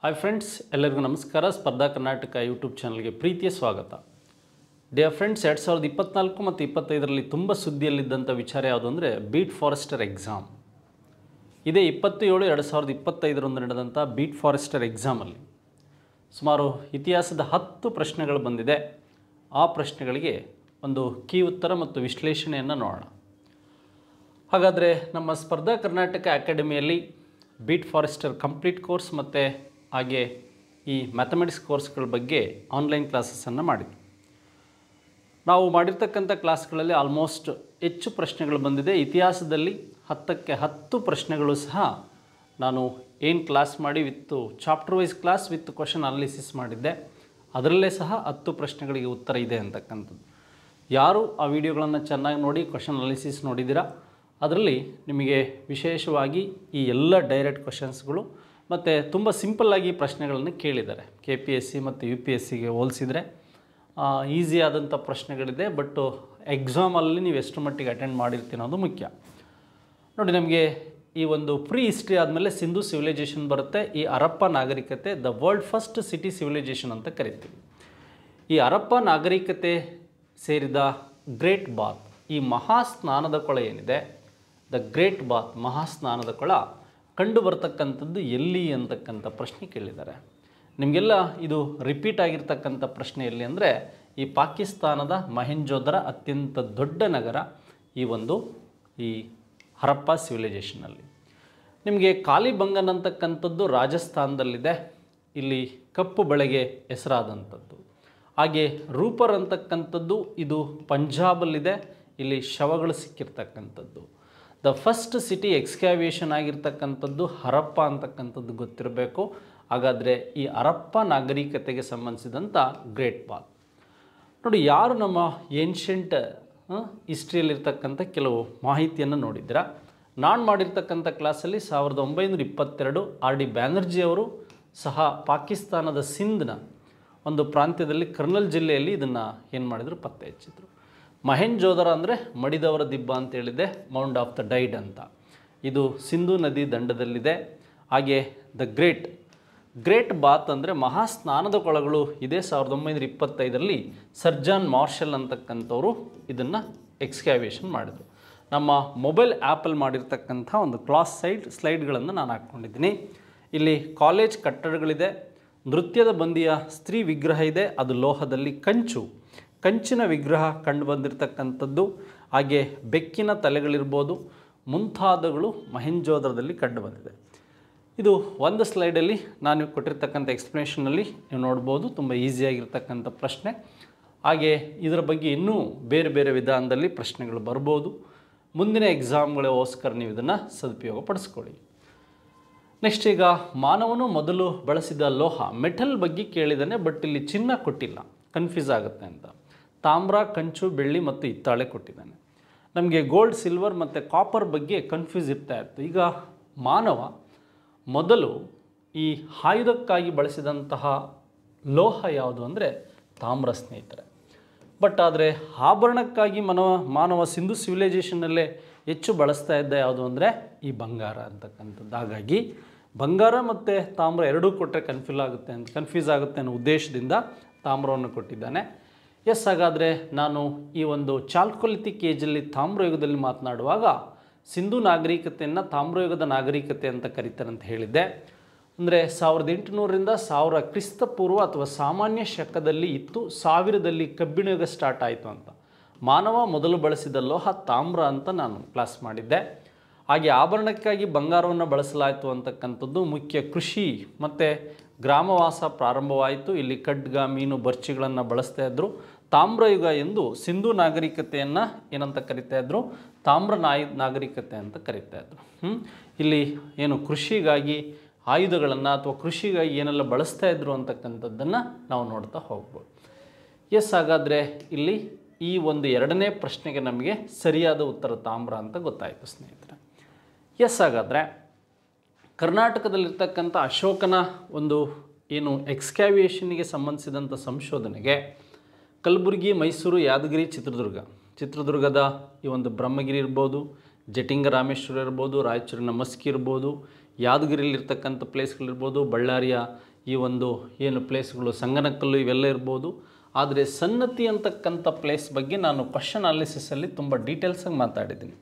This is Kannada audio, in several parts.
ಹಾಯ್ ಫ್ರೆಂಡ್ಸ್, ಎಲ್ಲರಿಗೂ ನಮಸ್ಕಾರ. ಸ್ಪರ್ಧಾ ಕರ್ನಾಟಕ ಯೂಟ್ಯೂಬ್ ಚಾನಲ್ಗೆ ಪ್ರೀತಿಯ ಸ್ವಾಗತ. ಡಿಯರ್ ಫ್ರೆಂಡ್ಸ್, 2024 ಮತ್ತು 2025ರಲ್ಲಿ ತುಂಬ ಸುದ್ದಿಯಲ್ಲಿದ್ದಂಥ ವಿಚಾರ ಯಾವುದು ಅಂದರೆ ಬೀಟ್ ಫಾರೆಸ್ಟರ್ ಎಕ್ಸಾಮ್. ಇದೇ 27/2025ರಂದು ನಡೆದಂಥ ಬೀಟ್ ಫಾರೆಸ್ಟರ್ ಎಕ್ಸಾಮಲ್ಲಿ ಸುಮಾರು ಇತಿಹಾಸದ 10 ಪ್ರಶ್ನೆಗಳು ಬಂದಿದೆ. ಆ ಪ್ರಶ್ನೆಗಳಿಗೆ ಒಂದು ಕೀ ಉತ್ತರ ಮತ್ತು ವಿಶ್ಲೇಷಣೆಯನ್ನು ನೋಡೋಣ. ಹಾಗಾದರೆ ನಮ್ಮ ಸ್ಪರ್ಧಾ ಕರ್ನಾಟಕ ಅಕಾಡೆಮಿಯಲ್ಲಿ ಬೀಟ್ ಫಾರೆಸ್ಟರ್ ಕಂಪ್ಲೀಟ್ ಕೋರ್ಸ್ ಮತ್ತು ಹಾಗೆ ಈ ಮ್ಯಾಥಮೆಟಿಕ್ಸ್ ಕೋರ್ಸ್ಗಳ ಬಗ್ಗೆ ಆನ್ಲೈನ್ ಕ್ಲಾಸಸ್ಸನ್ನು ಮಾಡಿದ್ವಿ. ನಾವು ಮಾಡಿರ್ತಕ್ಕಂಥ ಕ್ಲಾಸ್ಗಳಲ್ಲಿ ಆಲ್ಮೋಸ್ಟ್ ಹೆಚ್ಚು ಪ್ರಶ್ನೆಗಳು ಬಂದಿದೆ. ಇತಿಹಾಸದಲ್ಲಿ 10ಕ್ಕೆ 10 ಪ್ರಶ್ನೆಗಳು ಸಹ ನಾನು ಏನು ಕ್ಲಾಸ್ ಮಾಡಿ with chapter wise class with question analysis ಮಾಡಿದ್ದೆ. ಅದರಲ್ಲೇ ಸಹ 10 ಪ್ರಶ್ನೆಗಳಿಗೆ ಉತ್ತರ ಇದೆ ಅಂತಕ್ಕಂಥದ್ದು. ಯಾರು ಆ ವಿಡಿಯೋಗಳನ್ನು ಚೆನ್ನಾಗಿ ನೋಡಿ ಕ್ವಶನ್ ಅನಾಲಿಸಿಸ್ ನೋಡಿದ್ದೀರಾ, ಅದರಲ್ಲಿ ನಿಮಗೆ ವಿಶೇಷವಾಗಿ ಈ ಎಲ್ಲ ಡೈರೆಕ್ಟ್ ಕ್ವಶನ್ಸ್ಗಳು ಮತ್ತು ತುಂಬ ಸಿಂಪಲ್ಲಾಗಿ ಪ್ರಶ್ನೆಗಳನ್ನು ಕೇಳಿದ್ದಾರೆ. KPSC ಮತ್ತು UPSCಗೆ ಹೋಲಿಸಿದರೆ ಈಸಿ ಆದಂಥ ಪ್ರಶ್ನೆಗಳಿದೆ. ಬಟ್ ಎಕ್ಸಾಮಲ್ಲಿ ನೀವು ಎಷ್ಟು ಮಟ್ಟಿಗೆ ಅಟೆಂಡ್ ಮಾಡಿರ್ತೀರ ಅನ್ನೋದು ಮುಖ್ಯ. ನೋಡಿ, ನಮಗೆ ಈ ಒಂದು ಪ್ರೀ ಹಿಸ್ಟ್ರಿ ಆದಮೇಲೆ ಸಿಂಧು ಸಿವಿಲೈಜೇಷನ್ ಬರುತ್ತೆ. ಈ ಹರಪ್ಪ ನಾಗರಿಕತೆ the world first city civilisation ಅಂತ ಕರಿತೀವಿ. ಈ ಹರಪ್ಪ ನಾಗರಿಕತೆ ಸೇರಿದ ಗ್ರೇಟ್ ಬಾತ್, ಈ ಮಹಾಸ್ನಾನದ ಕೊಳ ಏನಿದೆ, ದ ಗ್ರೇಟ್ ಬಾತ್ ಮಹಾಸ್ನಾನದ ಕೊಳ ಕಂಡು ಬರ್ತಕ್ಕಂಥದ್ದು ಎಲ್ಲಿ ಅಂತಕ್ಕಂಥ ಪ್ರಶ್ನೆ ಕೇಳಿದ್ದಾರೆ. ನಿಮಗೆಲ್ಲ ಇದು ರಿಪೀಟ್ ಆಗಿರ್ತಕ್ಕಂಥ ಪ್ರಶ್ನೆ ಎಲ್ಲಿ ಅಂದರೆ ಈ ಪಾಕಿಸ್ತಾನದ ಮೊಹೆಂಜೊದರೋ ಅತ್ಯಂತ ದೊಡ್ಡ ನಗರ ಈ ಹರಪ್ಪ ಸಿವಿಲೈಜೇಷನಲ್ಲಿ. ನಿಮಗೆ ಕಾಲಿಬಂಗನ್ ಅಂತಕ್ಕಂಥದ್ದು ರಾಜಸ್ಥಾನದಲ್ಲಿದೆ, ಇಲ್ಲಿ ಕಪ್ಪು ಬಳೆಗೆ ಹೆಸರಾದಂಥದ್ದು. ಹಾಗೆ ರೂಪರ್ ಅಂತಕ್ಕಂಥದ್ದು ಇದು ಪಂಜಾಬಲ್ಲಿದೆ, ಇಲ್ಲಿ ಶವಗಳು ಸಿಕ್ಕಿರ್ತಕ್ಕಂಥದ್ದು. ದ ಫಸ್ಟ್ ಸಿಟಿ ಎಕ್ಸ್ಕ್ಯಾವೇಷನ್ ಆಗಿರ್ತಕ್ಕಂಥದ್ದು ಹರಪ್ಪ ಅಂತಕ್ಕಂಥದ್ದು ಗೊತ್ತಿರಬೇಕು. ಹಾಗಾದರೆ ಈ ಹರಪ್ಪ ನಾಗರಿಕತೆಗೆ ಸಂಬಂಧಿಸಿದಂಥ ಗ್ರೇಟ್ ಬಾತ್ ನೋಡಿ, ಯಾರು ನಮ್ಮ ಏನ್ಷಂಟ್ ಹಿಸ್ಟ್ರಿಯಲ್ಲಿರ್ತಕ್ಕಂಥ ಕೆಲವು ಮಾಹಿತಿಯನ್ನು ನೋಡಿದ್ದೀರಾ. ನಾನು ಮಾಡಿರ್ತಕ್ಕಂಥ ಕ್ಲಾಸಲ್ಲಿ 1922 R.D. ಬ್ಯಾನರ್ಜಿ ಅವರು ಸಹ ಪಾಕಿಸ್ತಾನದ ಸಿಂಧ್ನ ಒಂದು ಪ್ರಾಂತ್ಯದಲ್ಲಿ ಕರ್ನಲ್ ಜಿಲ್ಲೆಯಲ್ಲಿ ಇದನ್ನು ಏನು ಮಾಡಿದರು, ಪತ್ತೆ ಹಚ್ಚಿದ್ರು. ಮೊಹೆಂಜೊದರೋ ಅಂದರೆ ಮಡಿದವರ ದಿಬ್ಬ ಅಂತ ಹೇಳಿದೆ, ಮೌಂಡ್ ಆಫ್ ದ ಡೈಡ್ ಅಂತ. ಇದು ಸಿಂಧೂ ನದಿ ದಂಡದಲ್ಲಿದೆ. ಹಾಗೆ ದ ಗ್ರೇಟ್ ಬಾತ್ ಅಂದರೆ ಮಹಾಸ್ನಾನದ ಕೊಳಗಳು ಇದೆ. 1925ರಲ್ಲಿ ಸರ್ ಜಾನ್ ಮಾರ್ಷಲ್ ಅಂತಕ್ಕಂಥವರು ಇದನ್ನು ಎಕ್ಸ್ಕ್ಯಾವೇಷನ್ ಮಾಡಿದರು. ನಮ್ಮ ಮೊಬೈಲ್ ಆ್ಯಪಲ್ಲಿ ಮಾಡಿರ್ತಕ್ಕಂಥ ಒಂದು ಕ್ಲಾಸ್ ಸ್ಲೈಡ್ಗಳನ್ನು ನಾನು ಹಾಕ್ಕೊಂಡಿದ್ದೀನಿ. ಇಲ್ಲಿ ಕಾಲೇಜ್ ಕಟ್ಟಡಗಳಿದೆ, ನೃತ್ಯದ ಬಂದಿಯ ಸ್ತ್ರೀ ವಿಗ್ರಹ ಇದೆ, ಅದು ಲೋಹದಲ್ಲಿ ಕಂಚಿನ ವಿಗ್ರಹ ಕಂಡು ಬಂದಿರತಕ್ಕಂಥದ್ದು. ಹಾಗೆ ಬೆಕ್ಕಿನ ತಲೆಗಳಿರ್ಬೋದು, ಮುಂತಾದವುಗಳು ಮೊಹೆಂಜೊದರೋದಲ್ಲಿ ಕಂಡು ಬಂದಿದೆ. ಇದು ಒಂದು ಸ್ಲೈಡಲ್ಲಿ ನಾನು ಕೊಟ್ಟಿರ್ತಕ್ಕಂಥ ಎಕ್ಸ್ಪ್ಲನೇಷನಲ್ಲಿ ನೀವು ನೋಡ್ಬೋದು. ತುಂಬ ಈಸಿಯಾಗಿರ್ತಕ್ಕಂಥ ಪ್ರಶ್ನೆ. ಹಾಗೆ ಇದರ ಬಗ್ಗೆ ಇನ್ನೂ ಬೇರೆ ಬೇರೆ ವಿಧಾನದಲ್ಲಿ ಪ್ರಶ್ನೆಗಳು ಬರ್ಬೋದು. ಮುಂದಿನ ಎಕ್ಸಾಮ್ಗಳಿಗೋಸ್ಕರ ನೀವು ಇದನ್ನು ಸದುಪಯೋಗ ಪಡಿಸ್ಕೊಳ್ಳಿ. ನೆಕ್ಸ್ಟ್, ಈಗ ಮಾನವನು ಮೊದಲು ಬಳಸಿದ ಲೋಹ ಮೆಟಲ್ ಬಗ್ಗೆ ಕೇಳಿದ್ದಾನೆ, ಬಟ್ ಇಲ್ಲಿ ಚಿನ್ನ ಕೊಟ್ಟಿಲ್ಲ, ಕನ್ಫ್ಯೂಸ್ ಆಗುತ್ತೆ ಅಂತ. ತಾಮ್ರ, ಕಂಚು, ಬೆಳ್ಳಿ ಮತ್ತು ಹಿತ್ತಾಳೆ ಕೊಟ್ಟಿದ್ದಾನೆ. ನಮಗೆ ಗೋಲ್ಡ್, ಸಿಲ್ವರ್ ಮತ್ತು ಕಾಪರ್ ಬಗ್ಗೆ ಕನ್ಫ್ಯೂಸ್ ಇರ್ತಾ ಇತ್ತು. ಈಗ ಮಾನವ ಮೊದಲು ಈ ಆಯುಧಕ್ಕಾಗಿ ಬಳಸಿದಂತಹ ಲೋಹ ಯಾವುದು ಅಂದರೆ ತಾಮ್ರ ಸ್ನೇಹಿತರೆ. ಬಟ್ ಆದರೆ ಆಭರಣಕ್ಕಾಗಿ ಮಾನವ ಸಿಂಧು ಸಿವಿಲೈಜೇಷನ್ನಲ್ಲೇ ಹೆಚ್ಚು ಬಳಸ್ತಾ ಇದ್ದ ಯಾವುದು ಅಂದರೆ ಈ ಬಂಗಾರ ಅಂತಕ್ಕಂಥದ್ದು. ಹಾಗಾಗಿ ಬಂಗಾರ ಮತ್ತು ತಾಮ್ರ ಎರಡೂ ಕೊಟ್ಟರೆ ಕನ್ಫ್ಯೂಸ್ ಆಗುತ್ತೆ ಅನ್ನೋ ಉದ್ದೇಶದಿಂದ ತಾಮ್ರವನ್ನು ಕೊಟ್ಟಿದ್ದಾನೆ. ಹಾಗಾದರೆ ನಾನು ಈ ಒಂದು ಚಾಲ್ಕೊಲಿಥಿಕ್ ಏಜಲ್ಲಿ ತಾಮ್ರಯುಗದಲ್ಲಿ ಮಾತನಾಡುವಾಗ ಸಿಂಧು ನಾಗರಿಕತೆಯನ್ನು ತಾಮ್ರಯುಗದ ನಾಗರಿಕತೆ ಅಂತ ಕರೀತಾರೆ ಅಂತ ಹೇಳಿದ್ದೆ. ಅಂದರೆ 1800ರಿಂದ 1000 ಕ್ರಿಸ್ತಪೂರ್ವ ಅಥವಾ ಸಾಮಾನ್ಯ ಶಕದಲ್ಲಿ ಇತ್ತು. 1000ದಲ್ಲಿ ಕಬ್ಬಿಣ ಯುಗ ಸ್ಟಾರ್ಟ್ ಆಯಿತು ಅಂತ. ಮಾನವ ಮೊದಲು ಬಳಸಿದ ಲೋಹ ತಾಮ್ರ ಅಂತ ನಾನು ಕ್ಲಾಸ್ ಮಾಡಿದ್ದೆ. ಹಾಗೆ ಆಭರಣಕ್ಕಾಗಿ ಬಂಗಾರವನ್ನು ಬಳಸಲಾಯಿತು ಅಂತಕ್ಕಂಥದ್ದು ಮುಖ್ಯ ಕೃಷಿ ಮತ್ತು ಗ್ರಾಮವಾಸ ಪ್ರಾರಂಭವಾಯಿತು. ಇಲ್ಲಿ ಖಡ್ಗ, ಮೀನು, ಬರ್ಚಿಗಳನ್ನು ಬಳಸ್ತಾ ಇದ್ದರು. ತಾಮ್ರಯುಗ ಎಂದು ಸಿಂಧು ನಾಗರಿಕತೆಯನ್ನು ಏನಂತ ಕರಿತಾ ಇದ್ದರು, ತಾಮ್ರ ನಾಗರಿಕತೆ ಅಂತ ಕರಿತಾ ಇದ್ದರು. ಇಲ್ಲಿ ಏನು ಕೃಷಿಗಾಗಿ ಆಯುಧಗಳನ್ನು ಅಥವಾ ಕೃಷಿಗಾಗಿ ಏನೆಲ್ಲ ಬಳಸ್ತಾ ಇದ್ರು ಅಂತಕ್ಕಂಥದ್ದನ್ನು ನಾವು ನೋಡ್ತಾ ಹೋಗ್ಬೋದು. ಹಾಗಾದರೆ ಇಲ್ಲಿ ಈ ಒಂದು ಎರಡನೇ ಪ್ರಶ್ನೆಗೆ ನಮಗೆ ಸರಿಯಾದ ಉತ್ತರ ತಾಮ್ರ ಅಂತ ಗೊತ್ತಾಯಿತು ಸ್ನೇಹಿತರೆ. ಹಾಗಾದರೆ ಕರ್ನಾಟಕದಲ್ಲಿರ್ತಕ್ಕಂಥ ಅಶೋಕನ ಒಂದು ಏನು ಎಕ್ಸ್ಕ್ಯಾವೇಷನ್ಗೆ ಸಂಬಂಧಿಸಿದಂಥ ಸಂಶೋಧನೆಗೆ ಕಲಬುರಗಿ, ಮೈಸೂರು, ಯಾದಗಿರಿ, ಚಿತ್ರದುರ್ಗದ ಈ ಒಂದು ಬ್ರಹ್ಮಗಿರಿ ಇರ್ಬೋದು, ಜಟಿಂಗ ರಾಮೇಶ್ವರ ಇರ್ಬೋದು, ರಾಯಚೂರಿನ ಮಸ್ಕಿ ಇರ್ಬೋದು, ಯಾದಗಿರಿಯಲ್ಲಿರ್ತಕ್ಕಂಥ ಪ್ಲೇಸ್ಗಳಿರ್ಬೋದು, ಬಳ್ಳಾರಿಯ ಈ ಒಂದು ಏನು ಪ್ಲೇಸ್ಗಳು ಸಂಗನಕಲ್ಲು ಇವೆಲ್ಲ ಇರ್ಬೋದು. ಆದರೆ ಸನ್ನತಿ ಅಂತಕ್ಕಂಥ ಪ್ಲೇಸ್ ಬಗ್ಗೆ ನಾನು ಕ್ವಶನ್ ಅನಾಲಿಸಿಸಲ್ಲಿ ತುಂಬ ಡೀಟೇಲ್ಸಾಗಿ ಮಾತಾಡಿದ್ದೀನಿ.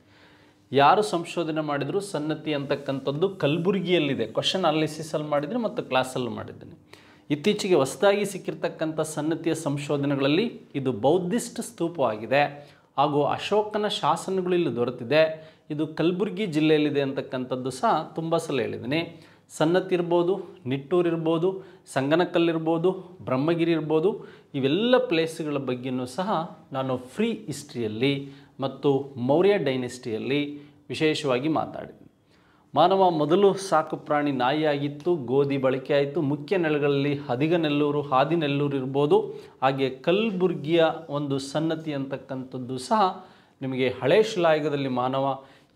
ಯಾರು ಸಂಶೋಧನೆ ಮಾಡಿದರೂ ಸನ್ನತಿ ಅಂತಕ್ಕಂಥದ್ದು ಕಲಬುರಗಿಯಲ್ಲಿದೆ. ಕ್ವಶನ್ ಅನಾಲಿಸಿಸಲ್ಲಿ ಮಾಡಿದ್ದೀನಿ ಮತ್ತು ಕ್ಲಾಸಲ್ಲಿ ಮಾಡಿದ್ದೀನಿ. ಇತ್ತೀಚೆಗೆ ಹೊಸದಾಗಿ ಸಿಕ್ಕಿರ್ತಕ್ಕಂಥ ಸನ್ನತಿಯ ಸಂಶೋಧನೆಗಳಲ್ಲಿ ಇದು ಬೌದ್ಧಿಸ್ಟ್ ಸ್ತೂಪವಾಗಿದೆ ಹಾಗೂ ಅಶೋಕನ ಶಾಸನಗಳು ಇಲ್ಲಿ ದೊರೆತಿದೆ. ಇದು ಕಲಬುರಗಿ ಜಿಲ್ಲೆಯಲ್ಲಿದೆ ಅಂತಕ್ಕಂಥದ್ದು ಸಹ ತುಂಬ ಸಲ ಹೇಳಿದ್ದೀನಿ. ಸನ್ನತಿ ಇರ್ಬೋದು, ನಿಟ್ಟೂರು ಇರ್ಬೋದು, ಸಂಗನಕಲ್ಲಿರ್ಬೋದು, ಬ್ರಹ್ಮಗಿರಿ ಇರ್ಬೋದು, ಇವೆಲ್ಲ ಪ್ಲೇಸ್ಗಳ ಬಗ್ಗೆಯೂ ಸಹ ನಾನು ಫ್ರೀ ಹಿಸ್ಟ್ರಿಯಲ್ಲಿ ಮತ್ತು ಮೌರ್ಯ ಡೈನೆಸ್ಟಿಯಲ್ಲಿ ವಿಶೇಷವಾಗಿ ಮಾತಾಡಿದ್ದೀನಿ. ಮಾನವ ಮೊದಲು ಸಾಕು ಪ್ರಾಣಿ ನಾಯಿಯಾಗಿತ್ತು, ಗೋಧಿ ಬಳಕೆ ಆಯಿತು. ಮುಖ್ಯ ನೆಲೆಗಳಲ್ಲಿ ಹದಿಗನೆಲ್ಲೂರು, ಹಾದಿನೆಲ್ಲೂರು ಇರ್ಬೋದು. ಹಾಗೆ ಕಲಬುರ್ಗಿಯ ಒಂದು ಸನ್ನತಿ ಅಂತಕ್ಕಂಥದ್ದು ಸಹ ನಿಮಗೆ ಹಳೆ ಶಿಲಾಯುಗದಲ್ಲಿ ಮಾನವ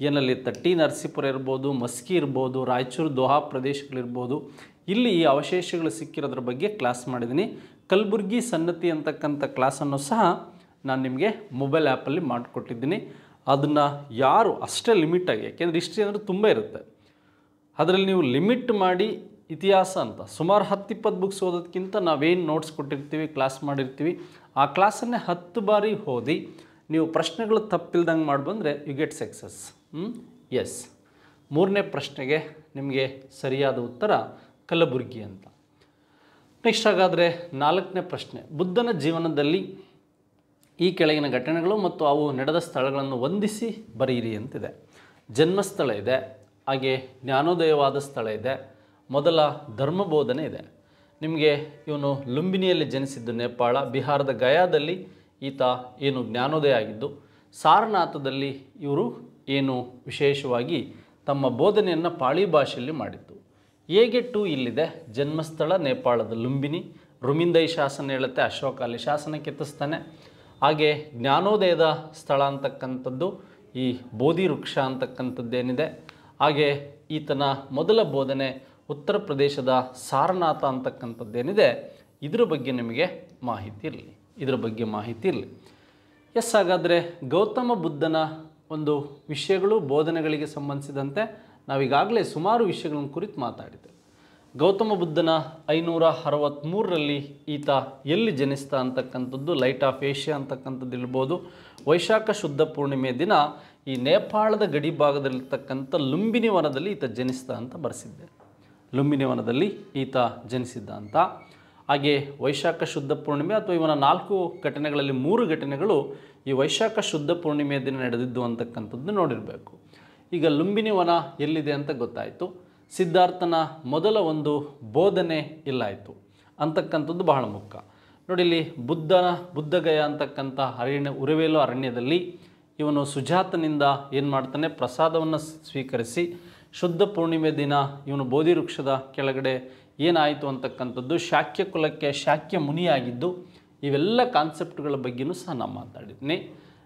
ಏನಲ್ಲಿ ತಟ್ಟಿ ನರಸೀಪುರ ಇರ್ಬೋದು, ಮಸ್ಕಿ ಇರ್ಬೋದು, ರಾಯಚೂರು ದೋಹಾ ಪ್ರದೇಶಗಳಿರ್ಬೋದು, ಇಲ್ಲಿ ಈ ಅವಶೇಷಗಳು ಸಿಕ್ಕಿರೋದ್ರ ಬಗ್ಗೆ ಕ್ಲಾಸ್ ಮಾಡಿದ್ದೀನಿ. ಕಲಬುರ್ಗಿ ಸನ್ನತಿ ಅಂತಕ್ಕಂಥ ಕ್ಲಾಸನ್ನು ಸಹ ನಾನು ನಿಮಗೆ ಮೊಬೈಲ್ ಆ್ಯಪಲ್ಲಿ ಮಾಡಿಕೊಟ್ಟಿದ್ದೀನಿ. ಅದನ್ನು ಯಾರು ಅಷ್ಟೇ ಲಿಮಿಟಾಗಿ, ಯಾಕೆಂದರೆ ಹಿಸ್ಟ್ರಿ ಅಂದರೆ ತುಂಬ ಇರುತ್ತೆ, ಅದರಲ್ಲಿ ನೀವು ಲಿಮಿಟ್ ಮಾಡಿ ಇತಿಹಾಸ ಅಂತ ಸುಮಾರು 10-20 ಬುಕ್ಸ್ ಓದೋದಕ್ಕಿಂತ ನಾವೇನು ನೋಟ್ಸ್ ಕೊಟ್ಟಿರ್ತೀವಿ, ಕ್ಲಾಸ್ ಮಾಡಿರ್ತೀವಿ, ಆ ಕ್ಲಾಸನ್ನೇ 10 ಬಾರಿ ಓದಿ ನೀವು ಪ್ರಶ್ನೆಗಳು ತಪ್ಪಿಲ್ದಂಗೆ ಮಾಡಿ ಬಂದರೆ ಯು ಗೆಟ್ ಸಕ್ಸಸ್. ಎಸ್, 3ನೇ ಪ್ರಶ್ನೆಗೆ ನಿಮಗೆ ಸರಿಯಾದ ಉತ್ತರ ಕಲಬುರ್ಗಿ ಅಂತ. ನೆಕ್ಸ್ಟ್ ಹಾಗಾದರೆ 4ನೇ ಪ್ರಶ್ನೆ, ಬುದ್ಧನ ಜೀವನದಲ್ಲಿ ಈ ಕೆಳಗಿನ ಘಟನೆಗಳು ಮತ್ತು ಅವು ನಡೆದ ಸ್ಥಳಗಳನ್ನು ಹೊಂದಿಸಿ ಬರೆಯಿರಿ ಅಂತಿದೆ. ಜನ್ಮಸ್ಥಳ ಇದೆ, ಹಾಗೆ ಜ್ಞಾನೋದಯವಾದ ಸ್ಥಳ ಇದೆ, ಮೊದಲ ಧರ್ಮಬೋಧನೆ ಇದೆ. ನಿಮಗೆ ಇವನು ಲುಂಬಿನಿಯಲ್ಲಿ ಜನಿಸಿದ್ದು ನೇಪಾಳ, ಬಿಹಾರದ ಗಯಾದಲ್ಲಿ ಈತ ಏನು ಜ್ಞಾನೋದಯ ಆಗಿದ್ದು, ಸಾರನಾಥದಲ್ಲಿ ಇವರು ಏನು ವಿಶೇಷವಾಗಿ ತಮ್ಮ ಬೋಧನೆಯನ್ನು ಪಾಳಿ ಭಾಷೆಯಲ್ಲಿ ಮಾಡಿದ್ದು. ಹೇಗೆ 2 ಇಲ್ಲಿದೆ, ಜನ್ಮಸ್ಥಳ ನೇಪಾಳದ ಲುಂಬಿನಿ, ರುಮಿಂದೈ ಶಾಸನ ಹೇಳುತ್ತೆ, ಅಶೋಕ ಅಲ್ಲಿ ಶಾಸನ ಕೆತ್ತಿಸ್ತಾನೆ. ಹಾಗೆ ಜ್ಞಾನೋದಯದ ಸ್ಥಳ ಅಂತಕ್ಕಂಥದ್ದು ಈ ಬೋಧಿ ವೃಕ್ಷ ಅಂತಕ್ಕಂಥದ್ದೇನಿದೆ. ಹಾಗೆ ಈತನ ಮೊದಲ ಬೋಧನೆ ಉತ್ತರ ಪ್ರದೇಶದ ಸಾರನಾಥ ಅಂತಕ್ಕಂಥದ್ದೇನಿದೆ, ಇದ್ರ ಬಗ್ಗೆ ನಿಮಗೆ ಮಾಹಿತಿ ಇರಲಿ. ಎಸ್, ಹಾಗಾದರೆ ಗೌತಮ ಬುದ್ಧನ ಒಂದು ವಿಷಯಗಳು ಬೋಧನೆಗಳಿಗೆ ಸಂಬಂಧಿಸಿದಂತೆ ನಾವೀಗಾಗಲೇ ಸುಮಾರು ವಿಷಯಗಳನ್ನು ಕುರಿತು ಮಾತಾಡಿದೆ. ಗೌತಮ ಬುದ್ಧನ 563ರಲ್ಲಿ ಈತ ಎಲ್ಲಿ ಜನಿಸ್ತ ಅಂತಕ್ಕಂಥದ್ದು ಲೈಟ್ ಆಫ್ ಏಷ್ಯಾ ಅಂತಕ್ಕಂಥದ್ದು ಇರ್ಬೋದು. ವೈಶಾಖ ಶುದ್ಧ ಪೂರ್ಣಿಮೆಯ ದಿನ ಈ ನೇಪಾಳದ ಗಡಿ ಭಾಗದಲ್ಲಿರ್ತಕ್ಕಂಥ ಲುಂಬಿನಿ ವನದಲ್ಲಿ ಈತ ಜನಿಸ್ತ ಅಂತ ಬರೆಸಿದ್ದೆ. ಲುಂಬಿನಿ ವನದಲ್ಲಿ ಈತ ಜನಿಸಿದ್ದ ಅಂತ. ಹಾಗೆ ವೈಶಾಖ ಶುದ್ಧ ಪೂರ್ಣಿಮೆ ಅಥವಾ ಇವನ 4 ಘಟನೆಗಳಲ್ಲಿ 3 ಘಟನೆಗಳು ಈ ವೈಶಾಖ ಶುದ್ಧ ಪೂರ್ಣಿಮೆಯ ದಿನ ನಡೆದಿದ್ದು ಅಂತಕ್ಕಂಥದ್ದು ನೋಡಿರಬೇಕು. ಈಗ ಲುಂಬಿನಿ ವನ ಎಲ್ಲಿದೆ ಅಂತ ಗೊತ್ತಾಯಿತು. ಸಿದ್ಧಾರ್ಥನ ಮೊದಲ ಒಂದು ಬೋಧನೆ ಇಲ್ಲಾಯಿತು ಅಂತಕ್ಕಂಥದ್ದು ಬಹಳ ಮುಖ್ಯ. ನೋಡಿ, ಇಲ್ಲಿ ಬುದ್ಧಗಯ ಅಂತಕ್ಕಂಥ ಉರವೇಲು ಅರಣ್ಯದಲ್ಲಿ ಇವನು ಸುಜಾತನಿಂದ ಏನು ಮಾಡ್ತಾನೆ, ಪ್ರಸಾದವನ್ನು ಸ್ವೀಕರಿಸಿ ಶುದ್ಧ ಪೂರ್ಣಿಮೆ ದಿನ ಇವನು ಬೋಧಿ ವೃಕ್ಷದ ಕೆಳಗಡೆ ಏನಾಯಿತು ಅಂತಕ್ಕಂಥದ್ದು, ಶಾಕ್ಯ ಕುಲಕ್ಕೆ ಶಾಕ್ಯ ಮುನಿಯಾಗಿದ್ದು, ಇವೆಲ್ಲ ಕಾನ್ಸೆಪ್ಟ್ಗಳ ಬಗ್ಗೆಯೂ ಸಹ ನಾನು ಮಾತಾಡಿದ್ದೀನಿ.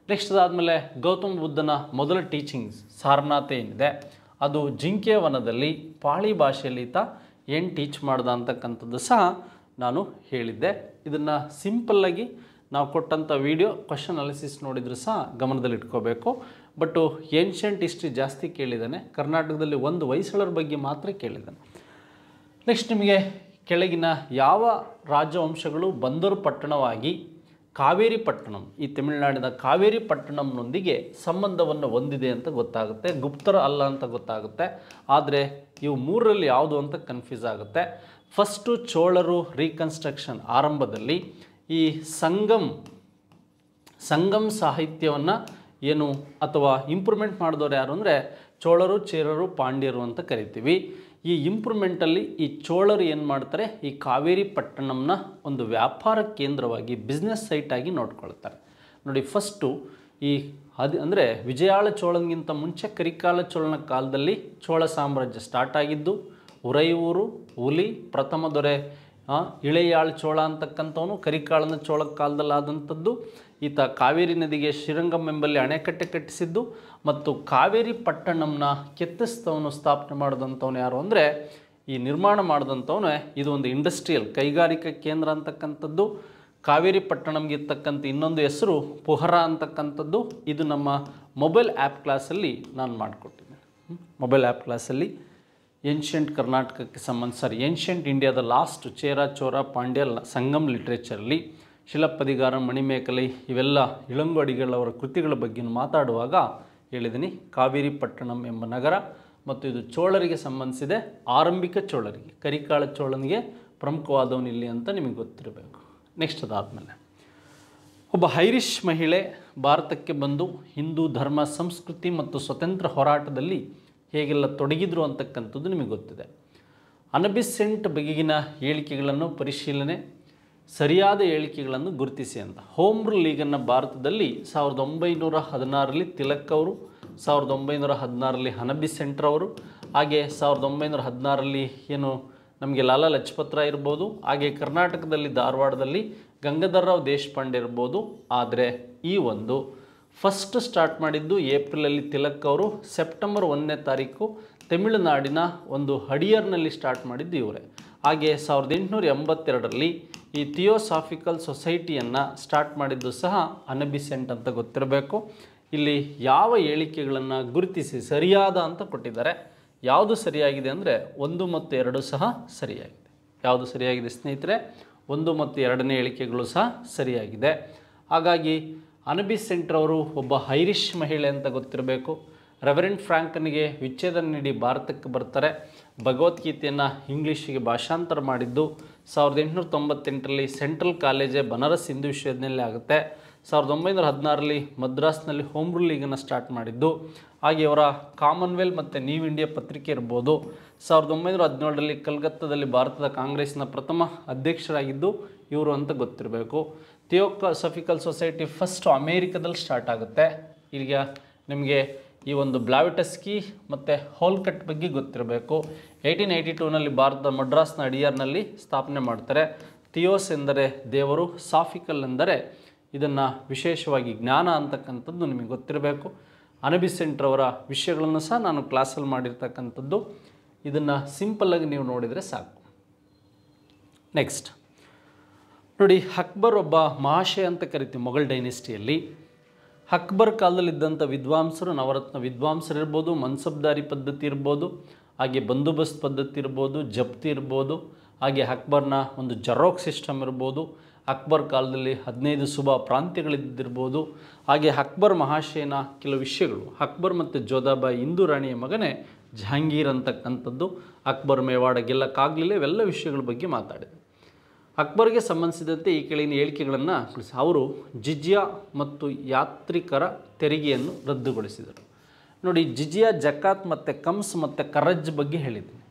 ನೆಕ್ಸ್ಟ್ ಅದಾದಮೇಲೆ ಗೌತಮ ಬುದ್ಧನ ಮೊದಲ ಟೀಚಿಂಗ್ಸ್ ಸಾರನಾಥ ಏನಿದೆ ಅದು ಜಿಂಕೆ ವನದಲ್ಲಿ ಪಾಳಿ ಭಾಷೆಯಲ್ಲಿ ಈತ ಏನು ಟೀಚ್ ಮಾಡ್ದ ಅಂತಕ್ಕಂಥದ್ದು ಸಹ ನಾನು ಹೇಳಿದ್ದೆ. ಇದನ್ನು ಸಿಂಪಲ್ಲಾಗಿ ನಾವು ಕೊಟ್ಟಂಥ ವಿಡಿಯೋ ಕ್ವಶನ್ ಅನಾಲಿಸಿಸ್ ನೋಡಿದರೂ ಸಹ ಗಮನದಲ್ಲಿ ಇಟ್ಕೋಬೇಕು. ಬಟ್ಟು ಏನ್ಷಿಯಂಟ್ ಹಿಸ್ಟ್ರಿ ಜಾಸ್ತಿ ಕೇಳಿದ್ದಾನೆ, ಕರ್ನಾಟಕದಲ್ಲಿ ಒಂದು ಹೊಯ್ಸಳರ ಬಗ್ಗೆ ಮಾತ್ರ ಕೇಳಿದ್ದಾನೆ. ನೆಕ್ಸ್ಟ್ ನಿಮಗೆ ಕೆಳಗಿನ ಯಾವ ರಾಜವಂಶಗಳು ಬಂದರು ಪಟ್ಟಣವಾಗಿ ಕಾವೇರಿ ಪಟ್ಟಣಂ, ಈ ತಮಿಳುನಾಡಿನ ಕಾವೇರಿ ಪಟ್ಟಣಂನೊಂದಿಗೆ ಸಂಬಂಧವನ್ನು ಹೊಂದಿದೆ ಅಂತ ಗೊತ್ತಾಗುತ್ತೆ. ಗುಪ್ತರ ಅಲ್ಲ ಅಂತ ಗೊತ್ತಾಗುತ್ತೆ. ಆದರೆ ಇವು 3ರಲ್ಲಿ ಯಾವುದು ಅಂತ ಕನ್ಫ್ಯೂಸ್ ಆಗುತ್ತೆ. ಫಸ್ಟು ಚೋಳರು ರೀಕನ್ಸ್ಟ್ರಕ್ಷನ್ ಆರಂಭದಲ್ಲಿ ಈ ಸಂಗಮ್ ಸಾಹಿತ್ಯವನ್ನು ಏನು ಅಥವಾ ಇಂಪ್ರೂವ್ಮೆಂಟ್ ಮಾಡಿದವರು ಯಾರು ಅಂದರೆ ಚೋಳರು, ಚೇರರು, ಪಾಂಡ್ಯರು ಅಂತ ಕರಿತೀವಿ. ಈ ಇಂಪ್ರೂವ್ಮೆಂಟಲ್ಲಿ ಈ ಚೋಳರು ಏನು ಮಾಡ್ತಾರೆ, ಈ ಕಾವೇರಿ ಪಟ್ಟಣಂನ ಒಂದು ವ್ಯಾಪಾರ ಕೇಂದ್ರವಾಗಿ ಬಿಸ್ನೆಸ್ ಸೈಟಾಗಿ ನೋಡ್ಕೊಳ್ತಾರೆ. ನೋಡಿ, ಫಸ್ಟು ಈ ಅಂದರೆ ವಿಜಯಾಳ ಚೋಳನಿಗಿಂತ ಮುಂಚೆ ಕರಿಕಾಲ ಚೋಳನ ಕಾಲದಲ್ಲಿ ಚೋಳ ಸಾಮ್ರಾಜ್ಯ ಸ್ಟಾರ್ಟ್ ಆಗಿದ್ದು. ಉರೈಯೂರು, ಹುಲಿ, ಪ್ರಥಮ ದೊರೆ ಇಳೆಯಾಳ್ ಚೋಳ ಅಂತಕ್ಕಂಥವನು ಕರಿಕಾಳನ ಚೋಳ ಕಾಲದಲ್ಲಿ ಆದಂಥದ್ದು. ಈತ ಕಾವೇರಿ ನದಿಗೆ ಶ್ರೀರಂಗಂ ಎಂಬಲ್ಲಿ ಅಣೆಕಟ್ಟೆ ಕಟ್ಟಿಸಿದ್ದು ಮತ್ತು ಕಾವೇರಿ ಪಟ್ಟಣಂನ ಕೆತ್ತಿಸ್ತವನು ಸ್ಥಾಪನೆ ಮಾಡಿದಂಥವನು ಯಾರು ಅಂದರೆ ಈ ನಿರ್ಮಾಣ ಮಾಡಿದಂಥವನೇ. ಇದು ಒಂದು ಇಂಡಸ್ಟ್ರಿಯಲ್ ಕೈಗಾರಿಕಾ ಕೇಂದ್ರ ಅಂತಕ್ಕಂಥದ್ದು. ಕಾವೇರಿ ಪಟ್ಟಣಂಗೆ ಇರ್ತಕ್ಕಂಥ ಇನ್ನೊಂದು ಹೆಸರು ಪೊಹರ ಅಂತಕ್ಕಂಥದ್ದು. ಇದು ನಮ್ಮ ಮೊಬೈಲ್ ಆ್ಯಪ್ ಕ್ಲಾಸಲ್ಲಿ ನಾನು ಮಾಡಿಕೊಟ್ಟಿದ್ದೆ. ಮೊಬೈಲ್ ಆ್ಯಪ್ ಕ್ಲಾಸಲ್ಲಿ ಏನ್ಷಿಯಂಟ್ ಕರ್ನಾಟಕಕ್ಕೆ ಏನ್ಷಿಯಂಟ್ ಇಂಡಿಯಾದ ಲಾಸ್ಟ್ ಚೇರ ಚೋರ ಪಾಂಡ್ಯ ಸಂಗಮ್ ಲಿಟ್ರೇಚರಲ್ಲಿ ಶಿಲಪ್ಪದಿಗಾರ ಮಣಿಮೇಕಲೈ ಇವೆಲ್ಲ ಇಳಂಗು ಅಡಿಗಳವರ ಕೃತಿಗಳ ಬಗ್ಗೆ ಮಾತಾಡುವಾಗ ಹೇಳಿದ್ದೀನಿ. ಕಾವೇರಿ ಪಟ್ಟಣಂ ಎಂಬ ನಗರ ಮತ್ತು ಇದು ಚೋಳರಿಗೆ ಸಂಬಂಧಿಸಿದೆ. ಆರಂಭಿಕ ಚೋಳರಿಗೆ, ಕರಿಕಾಳ ಚೋಳನಿಗೆ ಪ್ರಮುಖವಾದವನು ಇಲ್ಲಿ ಅಂತ ನಿಮಗೆ ಗೊತ್ತಿರಬೇಕು. ನೆಕ್ಸ್ಟ್ ಅದಾದಮೇಲೆ ಒಬ್ಬ ಐರಿಷ್ ಮಹಿಳೆ ಭಾರತಕ್ಕೆ ಬಂದು ಹಿಂದೂ ಧರ್ಮ, ಸಂಸ್ಕೃತಿ ಮತ್ತು ಸ್ವತಂತ್ರ ಹೋರಾಟದಲ್ಲಿ ಹೇಗೆಲ್ಲ ತೊಡಗಿದ್ರು ಅಂತಕ್ಕಂಥದ್ದು ನಿಮಗೆ ಗೊತ್ತಿದೆ. ಅನಾ ಬೆಸೆಂಟ್ ಬಗೆಗಿನ ಹೇಳಿಕೆಗಳನ್ನು ಪರಿಶೀಲನೆ, ಸರಿಯಾದ ಹೇಳಿಕೆಗಳನ್ನು ಗುರುತಿಸಿ ಅಂತ. ಹೋಮ್ ರೂಲ್ ಲೀಗನ್ನು ಭಾರತದಲ್ಲಿ 1916ರಲ್ಲಿ ತಿಲಕ್ ಅವರು, 1916ರಲ್ಲಿ ಅನಾ ಬೆಸೆಂಟ್ ಅವರು, ಹಾಗೆ 1916ರಲ್ಲಿ ಏನು ನಮಗೆ ಲಾಲಾ ಲಜಪತ್ ರಾಯ್ ಇರ್ಬೋದು, ಹಾಗೆ ಕರ್ನಾಟಕದಲ್ಲಿ ಧಾರವಾಡದಲ್ಲಿ ಗಂಗಾಧರ ರಾವ್ ದೇಶಪಾಂಡೆ ಇರ್ಬೋದು. ಆದರೆ ಈ ಒಂದು ಫಸ್ಟ್ ಸ್ಟಾರ್ಟ್ ಮಾಡಿದ್ದು ಏಪ್ರಿಲಲ್ಲಿ ತಿಲಕ್ ಅವರು, ಸೆಪ್ಟೆಂಬರ್ 1ನೇ ತಾರೀಕು ತಮಿಳುನಾಡಿನ ಒಂದು ಹಡಿಯರ್ನಲ್ಲಿ ಸ್ಟಾರ್ಟ್ ಮಾಡಿದ್ದು ಇವರೇ. ಹಾಗೆ 1882ರಲ್ಲಿ ಈ ಥಿಯೋಸಾಫಿಕಲ್ ಸೊಸೈಟಿಯನ್ನು ಸ್ಟಾರ್ಟ್ ಮಾಡಿದ್ದು ಸಹ ಅನಾ ಬೆಸೆಂಟ್ ಅಂತ ಗೊತ್ತಿರಬೇಕು. ಇಲ್ಲಿ ಯಾವ ಹೇಳಿಕೆಗಳನ್ನು ಗುರುತಿಸಿ ಸರಿಯಾದ ಅಂತ ಕೊಟ್ಟಿದ್ದಾರೆ. ಯಾವುದು ಸರಿಯಾಗಿದೆ ಅಂದರೆ 1 ಮತ್ತು 2 ಸಹ ಸರಿಯಾಗಿದೆ. ಯಾವುದು ಸರಿಯಾಗಿದೆ ಸ್ನೇಹಿತರೆ? 1 ಮತ್ತು 2ನೇ ಹೇಳಿಕೆಗಳು ಸಹ ಸರಿಯಾಗಿದೆ. ಹಾಗಾಗಿ ಅನಾ ಬೆಸೆಂಟ್ ಅವರು ಒಬ್ಬ ಐರಿಷ್ ಮಹಿಳೆ ಅಂತ ಗೊತ್ತಿರಬೇಕು. ರೆವರೆಂಡ್ ಫ್ರಾಂಕನಿಗೆ ವಿಚ್ಛೇದನ ನೀಡಿ ಭಾರತಕ್ಕೆ ಬರ್ತಾರೆ. ಭಗವದ್ಗೀತೆಯನ್ನು ಇಂಗ್ಲೀಷಿಗೆ ಭಾಷಾಂತರ ಮಾಡಿದ್ದು 1898ರಲ್ಲಿ ಸೆಂಟ್ರಲ್ ಕಾಲೇಜೇ ಬನಾರಸ್ ಹಿಂದೂ ವಿಶ್ವವಿದ್ಯಾನಿಲಯ ಆಗುತ್ತೆ. 1916ರಲ್ಲಿ ಮದ್ರಾಸ್ನಲ್ಲಿ ಹೋಮ್ ರೂಲ್ ಲೀಗನ್ನು ಸ್ಟಾರ್ಟ್ ಮಾಡಿದ್ದು. ಹಾಗೆ ಅವರ ಕಾಮನ್ವೆಲ್ತ್ ಮತ್ತು ನ್ಯೂ ಇಂಡಿಯಾ ಪತ್ರಿಕೆ ಇರ್ಬೋದು. 1917ರಲ್ಲಿ ಕಲ್ಕತ್ತಾದಲ್ಲಿ ಭಾರತದ ಕಾಂಗ್ರೆಸ್ನ ಪ್ರಥಮ ಅಧ್ಯಕ್ಷರಾಗಿದ್ದು ಇವರು ಅಂತ ಗೊತ್ತಿರಬೇಕು. ಥಿಯೋಸಾಫಿಕಲ್ ಸೊಸೈಟಿ ಫಸ್ಟ್ ಅಮೇರಿಕಾದಲ್ಲಿ ಸ್ಟಾರ್ಟ್ ಆಗುತ್ತೆ. ಈಗ ನಿಮಗೆ ಈ ಒಂದು ಬ್ಲಾವಿಟಸ್ಕಿ ಮತ್ತು ಹೋಲ್ಕಟ್ ಬಗ್ಗೆ ಗೊತ್ತಿರಬೇಕು. 1882ನಲ್ಲಿ ಭಾರತದ ಮಡ್ರಾಸ್ನ ಅಡಿಯಾರ್ನಲ್ಲಿ ಸ್ಥಾಪನೆ ಮಾಡ್ತಾರೆ. ಥಿಯೋಸ್ ಎಂದರೆ ದೇವರು, ಸಾಫಿಕಲ್ ಎಂದರೆ ಇದನ್ನು ವಿಶೇಷವಾಗಿ ಜ್ಞಾನ ಅಂತಕ್ಕಂಥದ್ದು ನಿಮಗೆ ಗೊತ್ತಿರಬೇಕು. ಅನಾ ಬೆಸೆಂಟ್ ರವರ ವಿಷಯಗಳನ್ನು ಸಹ ನಾನು ಕ್ಲಾಸಲ್ಲಿ ಮಾಡಿರ್ತಕ್ಕಂಥದ್ದು. ಇದನ್ನು ಸಿಂಪಲ್ಲಾಗಿ ನೀವು ನೋಡಿದರೆ ಸಾಕು. ನೆಕ್ಸ್ಟ್ ನೋಡಿ, ಅಕ್ಬರ್ ಒಬ್ಬ ಮಹಾಶಯ ಅಂತ ಕರಿತೀವಿ ಮೊಘಲ್ ಡೈನೆಸ್ಟಿಯಲ್ಲಿ. ಅಕ್ಬರ್ ಕಾಲದಲ್ಲಿದ್ದಂಥ ವಿದ್ವಾಂಸರು, ನವರತ್ನ ವಿದ್ವಾಂಸರು ಇರ್ಬೋದು, ಮನ್ಸಬ್ದಾರಿ ಪದ್ಧತಿ ಇರ್ಬೋದು, ಹಾಗೆ ಬಂದೋಬಸ್ತ್ ಪದ್ಧತಿ ಇರ್ಬೋದು, ಜಪ್ತಿ ಇರ್ಬೋದು, ಹಾಗೆ ಅಕ್ಬರ್ನ ಒಂದು ಜರೋಕ್ ಸಿಸ್ಟಮ್ ಇರ್ಬೋದು, ಅಕ್ಬರ್ ಕಾಲದಲ್ಲಿ 15 ಶುಭ ಪ್ರಾಂತ್ಯಗಳಿದ್ದಿರ್ಬೋದು. ಹಾಗೆ ಅಕ್ಬರ್ ಮಹಾಶಯನ ಕೆಲವು ವಿಷಯಗಳು, ಅಕ್ಬರ್ ಮತ್ತು ಜೋಧಾಬಾಯಿ ಹಿಂದೂ ರಾಣಿಯ ಮಗನೇ ಜಹಾಂಗೀರ್ ಅಂತಕ್ಕಂಥದ್ದು, ಅಕ್ಬರ್ ಮೇವಾಡ ಗೆಲ್ಲಕ್ಕಾಗಲಿಲ್ಲ, ಇವೆಲ್ಲ ವಿಷಯಗಳ ಬಗ್ಗೆ ಮಾತಾಡಿದೆ. ಅಕ್ಬರ್ಗೆ ಸಂಬಂಧಿಸಿದಂತೆ ಈ ಕೆಳಗಿನ ಹೇಳಿಕೆಗಳನ್ನು ಅವರು ಜಿಜಿಯಾ ಮತ್ತು ಯಾತ್ರಿಕರ ತೆರಿಗೆಯನ್ನು ರದ್ದುಗೊಳಿಸಿದರು. ನೋಡಿ, ಜಿಜಿಯಾ, ಜಕಾತ್ ಮತ್ತು ಕಮ್ಸ್ ಮತ್ತು ಕರಜ್ ಬಗ್ಗೆ ಹೇಳಿದ್ದೀನಿ.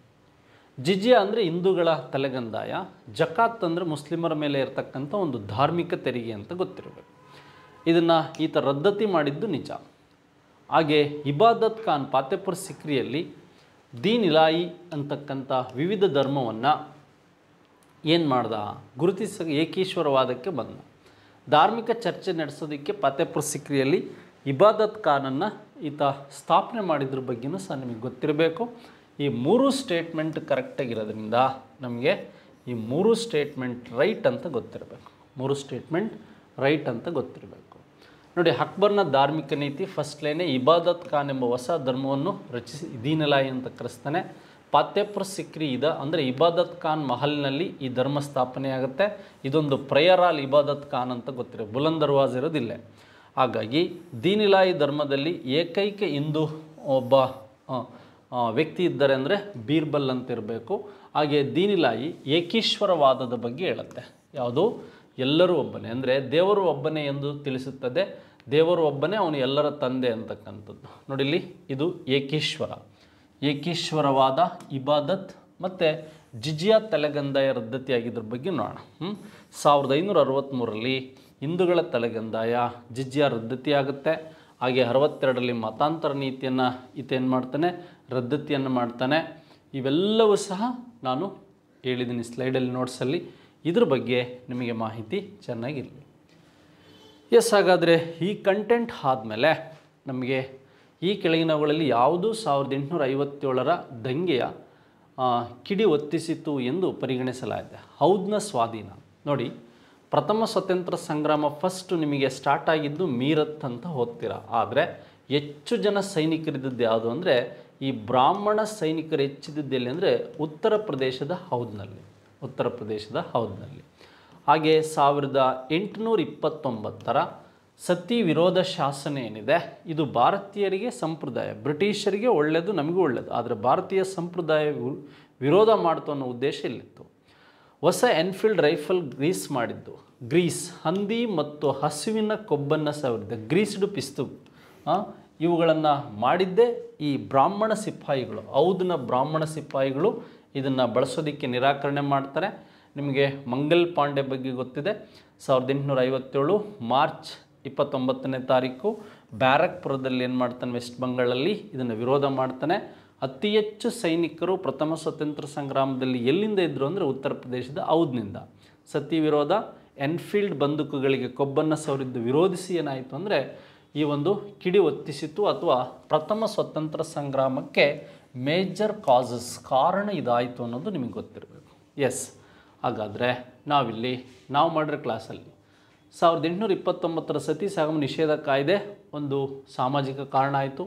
ಜಿಜಿಯಾ ಅಂದರೆ ಹಿಂದೂಗಳ ತಲೆಗಂದಾಯ, ಜಕಾತ್ ಅಂದರೆ ಮುಸ್ಲಿಮರ ಮೇಲೆ ಇರತಕ್ಕಂಥ ಒಂದು ಧಾರ್ಮಿಕ ತೆರಿಗೆ ಅಂತ ಗೊತ್ತಿರಬೇಕು. ಇದನ್ನು ಈತ ರದ್ದತಿ ಮಾಡಿದ್ದು ನಿಜ. ಹಾಗೆ ಇಬಾದತ್ ಖಾನ್ ಫತೇಪುರ್ ಸಿಕ್ರಿಯಲ್ಲಿ ದೀನ್ ಇಲಾಯಿ ಅಂತಕ್ಕಂಥ ವಿವಿಧ ಧರ್ಮವನ್ನು ಏನು ಮಾಡ್ದ, ಗುರುತಿಸ ಏಕೀಶ್ವರವಾದಕ್ಕೆ ಬಂದ. ಧಾರ್ಮಿಕ ಚರ್ಚೆ ನಡೆಸೋದಕ್ಕೆ ಫತೇಪುರ್ ಸಿಕ್ರಿಯಲ್ಲಿ ಇಬಾದತ್ ಖಾನನ್ನು ಈತ ಸ್ಥಾಪನೆ ಮಾಡಿದ್ರ ಬಗ್ಗೆಯೂ ಸಹ ನಿಮಗೆ ಗೊತ್ತಿರಬೇಕು. ಈ 3 ಸ್ಟೇಟ್ಮೆಂಟ್ ಕರೆಕ್ಟಾಗಿರೋದ್ರಿಂದ ನಮಗೆ ಈ 3 ಸ್ಟೇಟ್ಮೆಂಟ್ ರೈಟ್ ಅಂತ ಗೊತ್ತಿರಬೇಕು. 3 ಸ್ಟೇಟ್ಮೆಂಟ್ ರೈಟ್ ಅಂತ ಗೊತ್ತಿರಬೇಕು. ನೋಡಿ, ಅಕ್ಬರ್ನ ಧಾರ್ಮಿಕ ನೀತಿ ಫಸ್ಟ್ ಲೈನೇ ಇಬಾದತ್ ಖಾನ್ ಎಂಬ ಹೊಸ ಧರ್ಮವನ್ನು ರಚಿಸಿ ದೀನ್ ಇಲಾಯಿ ಅಂತ ಕರೆಸ್ತಾನೆ. ಫತೇಪುರ್ ಸಿಕ್ರಿ ಅಂದರೆ ಇಬಾದತ್ ಖಾನ್ ಮಹಲ್ನಲ್ಲಿ ಈ ಧರ್ಮ ಸ್ಥಾಪನೆ ಆಗುತ್ತೆ. ಇದೊಂದು ಪ್ರೇಯರ್ ಹಾಲ್ ಇಬಾದತ್ ಖಾನ್ ಅಂತ ಗೊತ್ತಿರೋ, ಬುಲಂದ್ ದರ್ವಾಜ್ ಇರೋದಿಲ್ಲ. ಹಾಗಾಗಿ ದೀನ್ ಇಲಾಯಿ ಧರ್ಮದಲ್ಲಿ ಏಕೈಕ ಹಿಂದೂ ಒಬ್ಬ ವ್ಯಕ್ತಿ ಇದ್ದಾರೆ ಅಂದರೆ ಬೀರ್ಬಲ್ ಅಂತ ಇರಬೇಕು. ಹಾಗೆ ದೀನ್ ಇಲಾಯಿ ಏಕೀಶ್ವರವಾದದ ಬಗ್ಗೆ ಹೇಳುತ್ತೆ. ಯಾವುದು? ಎಲ್ಲರೂ ಒಬ್ಬನೇ, ಅಂದರೆ ದೇವರು ಒಬ್ಬನೇ ಎಂದು ತಿಳಿಸುತ್ತದೆ. ದೇವರು ಒಬ್ಬನೇ, ಅವನು ಎಲ್ಲರ ತಂದೆ ಅಂತಕ್ಕಂಥದ್ದು. ನೋಡಿ, ಇಲ್ಲಿ ಇದು ಏಕೀಶ್ವರವಾದ, ಇಬಾದತ್ ಮತ್ತು ಜಿಜಿಯಾ ತಲೆಗಂದಾಯ ರದ್ದತಿಯಾಗಿದ್ರ ಬಗ್ಗೆ ನೋಡೋಣ. 1563ರಲ್ಲಿ ಹಿಂದೂಗಳ ತಲೆಗಂದಾಯ ಜಿಜಿಯಾ ರದ್ದತಿಯಾಗುತ್ತೆ. ಹಾಗೆ 62ರಲ್ಲಿ ಮತಾಂತರ ನೀತಿಯನ್ನು ಈತೇನು ಮಾಡ್ತಾನೆ, ರದ್ದತಿಯನ್ನು ಮಾಡ್ತಾನೆ. ಇವೆಲ್ಲವೂ ಸಹ ನಾನು ಹೇಳಿದ್ದೀನಿ ಸ್ಲೈಡಲ್ಲಿ, ನೋಟ್ಸಲ್ಲಿ. ಇದ್ರ ಬಗ್ಗೆ ನಿಮಗೆ ಮಾಹಿತಿ ಚೆನ್ನಾಗಿರಲಿ. ಎಸ್, ಹಾಗಾದರೆ ಈ ಕಂಟೆಂಟ್ ಆದಮೇಲೆ ನಮಗೆ ಈ ಕೆಳಗಿನವುಗಳಲ್ಲಿ ಯಾವುದು 1857ರ ದಂಗೆಯ ಕಿಡಿ ಹೊತ್ತಿಸಿತು ಎಂದು ಪರಿಗಣಿಸಲಾಗಿದೆ? ಔಧ್ನ ಸ್ವಾಧೀನ. ನೋಡಿ, ಪ್ರಥಮ ಸ್ವತಂತ್ರ ಸಂಗ್ರಾಮ ಫಸ್ಟ್ ನಿಮಗೆ ಸ್ಟಾರ್ಟ್ ಆಗಿದ್ದು ಮೀರತ್ ಅಂತ ಓದ್ತೀರಾ. ಆದರೆ ಹೆಚ್ಚು ಜನ ಸೈನಿಕರಿದ್ದದ್ದು ಯಾವುದು ಅಂದರೆ ಈ ಬ್ರಾಹ್ಮಣ ಸೈನಿಕರು ಹೆಚ್ಚಿದ್ದೆಲ್ಲಿ ಅಂದರೆ ಉತ್ತರ ಪ್ರದೇಶದ ಹೌದ್ನಲ್ಲಿ. ಹಾಗೆ 1829 ಸತಿ ವಿರೋಧ ಶಾಸನ ಏನಿದೆ ಇದು ಭಾರತೀಯರಿಗೆ ಸಂಪ್ರದಾಯ, ಬ್ರಿಟಿಷರಿಗೆ ಒಳ್ಳೆಯದು, ನಮಗೂ ಒಳ್ಳೆಯದು, ಆದರೆ ಭಾರತೀಯ ಸಂಪ್ರದಾಯ ವಿರೋಧ ಮಾಡ್ತು ಅನ್ನೋ ಉದ್ದೇಶ ಇಲ್ಲಿತ್ತು. ಹೊಸ ಎನ್ಫೀಲ್ಡ್ ರೈಫಲ್ ಗ್ರೀಸ್ ಹಂದಿ ಮತ್ತು ಹಸುವಿನ ಕೊಬ್ಬನ್ನು ಸವರಿದ ಗ್ರೀಸ್ಡ್ ಪಿಸ್ತೂಲ್ ಇವುಗಳನ್ನು ಮಾಡಿದ್ದೇ ಈ ಬ್ರಾಹ್ಮಣ ಸಿಪಾಯಿಗಳು, ಔದ್ನ ಬ್ರಾಹ್ಮಣ ಸಿಪಾಯಿಗಳು ಇದನ್ನು ಬಳಸೋದಕ್ಕೆ ನಿರಾಕರಣೆ ಮಾಡ್ತಾರೆ. ನಿಮಗೆ ಮಂಗಲ್ ಪಾಂಡೆ ಬಗ್ಗೆ ಗೊತ್ತಿದೆ. 1857 ಮಾರ್ಚ್ 29 ಬ್ಯಾರಕ್ಪುರದಲ್ಲಿ ಏನು ಮಾಡ್ತಾನೆ, ವೆಸ್ಟ್ ಬಂಗಾಳಲ್ಲಿ ಇದನ್ನು ವಿರೋಧ ಮಾಡ್ತಾನೆ. ಅತಿ ಹೆಚ್ಚು ಸೈನಿಕರು ಪ್ರಥಮ ಸ್ವತಂತ್ರ ಸಂಗ್ರಾಮದಲ್ಲಿ ಎಲ್ಲಿಂದ ಇದ್ದರು ಅಂದರೆ ಉತ್ತರ ಪ್ರದೇಶದ ಔದ್ನಿಂದ. ಸತಿ ವಿರೋಧ, ಎನ್ಫೀಲ್ಡ್ ಬಂದೂಕುಗಳಿಗೆ ಕೊಬ್ಬನ್ನು ಸವರಿದ್ದು ವಿರೋಧಿಸಿ ಏನಾಯಿತು ಅಂದರೆ ಈ ಒಂದು ಕಿಡಿ ಹೊತ್ತಿಸಿತು ಅಥವಾ ಪ್ರಥಮ ಸ್ವತಂತ್ರ ಸಂಗ್ರಾಮಕ್ಕೆ ಮೇಜರ್ ಕಾಸಸ್ ಕಾರಣ ಇದಾಯಿತು ಅನ್ನೋದು ನಿಮಗೆ ಗೊತ್ತಿರಬೇಕು. ಎಸ್, ಹಾಗಾದರೆ ನಾವು ಮಾಡಿರೋ ಕ್ಲಾಸಲ್ಲಿ 1829 ಸತಿ ಸಹಗಮನ ನಿಷೇಧ ಕಾಯ್ದೆ ಒಂದು ಸಾಮಾಜಿಕ ಕಾರಣ ಆಯಿತು.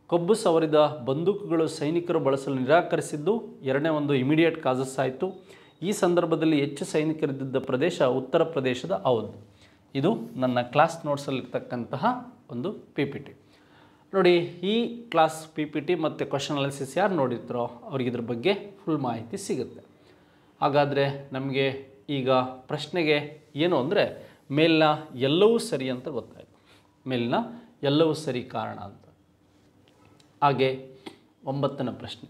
ಕೊಬ್ಬು ಸವರಿದ ಬಂದೂಕುಗಳು ಸೈನಿಕರು ಬಳಸಲು ನಿರಾಕರಿಸಿದ್ದು ಎರಡನೇ ಒಂದು ಇಮಿಡಿಯೇಟ್ ಕಾಸಸ್ ಆಯಿತು. ಈ ಸಂದರ್ಭದಲ್ಲಿ ಹೆಚ್ಚು ಸೈನಿಕರಿದ್ದ ಪ್ರದೇಶ ಉತ್ತರ ಪ್ರದೇಶದ ಔದ್. ಇದು ನನ್ನ ಕ್ಲಾಸ್ ನೋಟ್ಸಲ್ಲಿರ್ತಕ್ಕಂತಹ ಒಂದು PPT ನೋಡಿ. ಈ ಕ್ಲಾಸ್ PPT ಮತ್ತು ಕ್ವಶನ್ ಅನಾಲಿಸಿಸ್ ಯಾರು ನೋಡಿರ್ತಾರೋ ಅವ್ರಿಗೆ ಇದ್ರ ಬಗ್ಗೆ ಫುಲ್ ಮಾಹಿತಿ ಸಿಗುತ್ತೆ. ಹಾಗಾದರೆ ನಮಗೆ ಈಗ ಪ್ರಶ್ನೆಗೆ ಏನು ಅಂದರೆ ಮೇಲಿನ ಎಲ್ಲವೂ ಸರಿ ಅಂತ ಗೊತ್ತಾಯಿತು, ಮೇಲಿನ ಎಲ್ಲವೂ ಸರಿ ಕಾರಣ ಅಂತ. ಹಾಗೆ 9ನೇ ಪ್ರಶ್ನೆ,